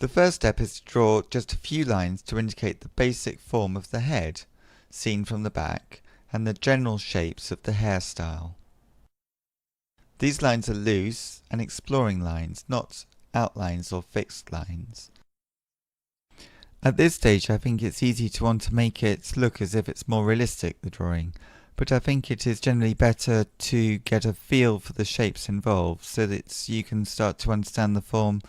The first step is to draw just a few lines to indicate the basic form of the head, seen from the back, and the general shapes of the hairstyle. These lines are loose and exploring lines, not outlines or fixed lines. At this stage I think it's easy to want to make it look as if it's more realistic, the drawing, but I think it is generally better to get a feel for the shapes involved so that you can start to understand the form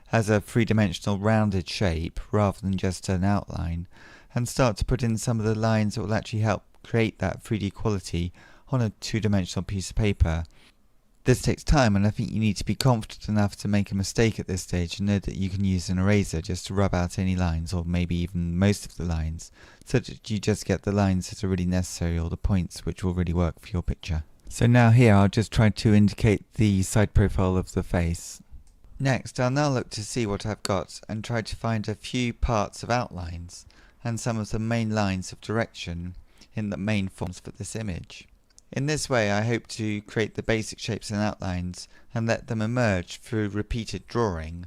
as a three-dimensional rounded shape rather than just an outline, and start to put in some of the lines that will actually help create that 3D quality on a two-dimensional piece of paper. This takes time, and I think you need to be confident enough to make a mistake at this stage and know that you can use an eraser just to rub out any lines, or maybe even most of the lines, so that you just get the lines that are really necessary or the points which will really work for your picture. So now here I'll just try to indicate the side profile of the face. Next, I'll now look to see what I've got and try to find a few parts of outlines and some of the main lines of direction in the main forms for this image. In this way I hope to create the basic shapes and outlines and let them emerge through repeated drawing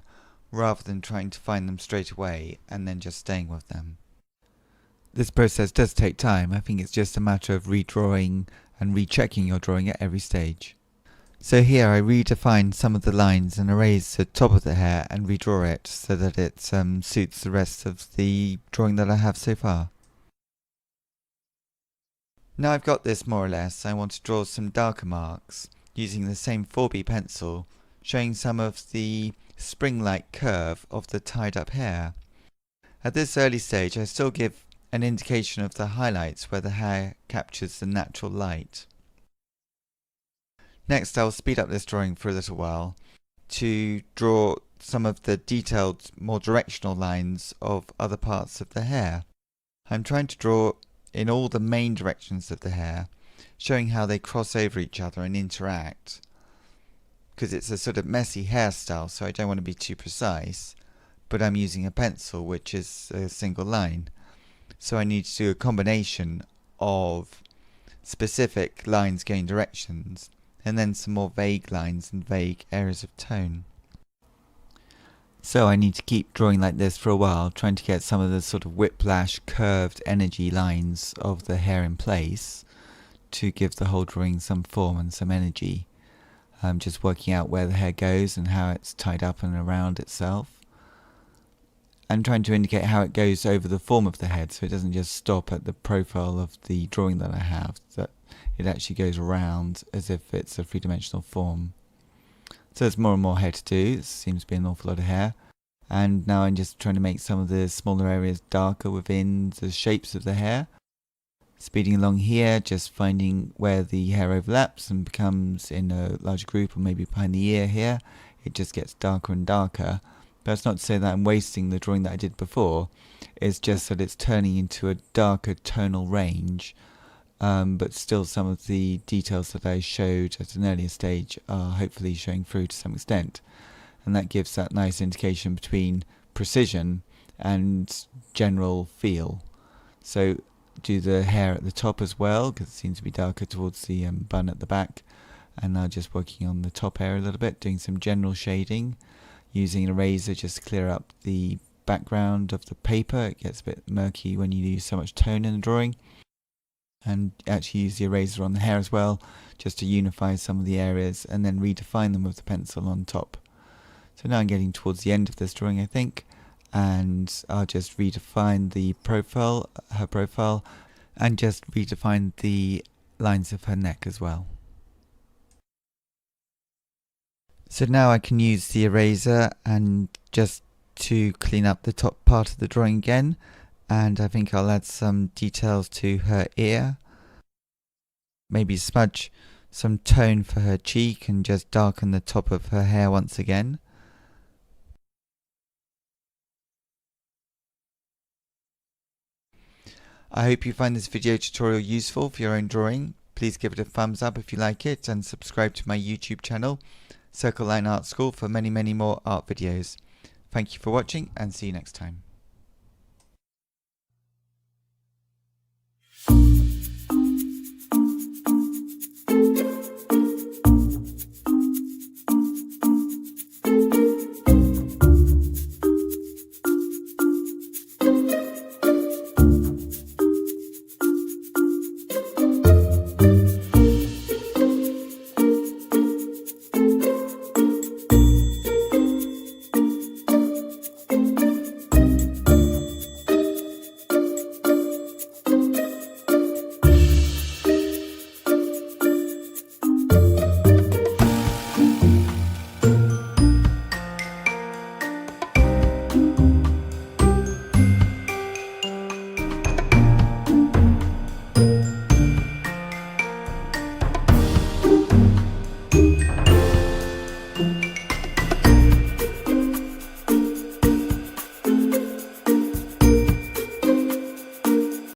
rather than trying to find them straight away and then just staying with them. This process does take time. I think it's just a matter of redrawing and rechecking your drawing at every stage. So here I redefine some of the lines and erase the top of the hair and redraw it so that it suits the rest of the drawing that I have so far. Now I've got this more or less, I want to draw some darker marks using the same 4B pencil, showing some of the spring-like curve of the tied up hair. At this early stage I still give an indication of the highlights where the hair captures the natural light. Next I'll speed up this drawing for a little while to draw some of the detailed, more directional lines of other parts of the hair. I'm trying to draw in all the main directions of the hair, showing how they cross over each other and interact, because it's a sort of messy hairstyle, so I don't want to be too precise, but I'm using a pencil which is a single line, so I need to do a combination of specific lines going directions and then some more vague lines and vague areas of tone. So I need to keep drawing like this for a while, trying to get some of the sort of whiplash curved energy lines of the hair in place to give the whole drawing some form and some energy. I'm just working out where the hair goes and how it's tied up and around itself, and trying to indicate how it goes over the form of the head so it doesn't just stop at the profile of the drawing that I have, that it actually goes around as if it's a three-dimensional form. So there's more and more hair to do. It seems to be an awful lot of hair, and now I'm just trying to make some of the smaller areas darker within the shapes of the hair. Speeding along here, just finding where the hair overlaps and becomes in a larger group, or maybe behind the ear here, it just gets darker and darker. But that's not to say that I'm wasting the drawing that I did before, it's just that it's turning into a darker tonal range. But still some of the details that I showed at an earlier stage are hopefully showing through to some extent, and that gives that nice indication between precision and general feel. So do the hair at the top as well, because it seems to be darker towards the bun at the back, and now just working on the top area a little bit, doing some general shading, using an eraser just to clear up the background of the paper. It gets a bit murky when you use so much tone in the drawing. And actually use the eraser on the hair as well, just to unify some of the areas and then redefine them with the pencil on top. So now I'm getting towards the end of this drawing, I think, and I'll just redefine the profile, her profile, and just redefine the lines of her neck as well. So now I can use the eraser and just to clean up the top part of the drawing again. And I think I'll add some details to her ear, maybe smudge some tone for her cheek and just darken the top of her hair once again. I hope you find this video tutorial useful for your own drawing. Please give it a thumbs up if you like it, and subscribe to my YouTube channel, Circle Line Art School, for many more art videos. Thank you for watching, and see you next time.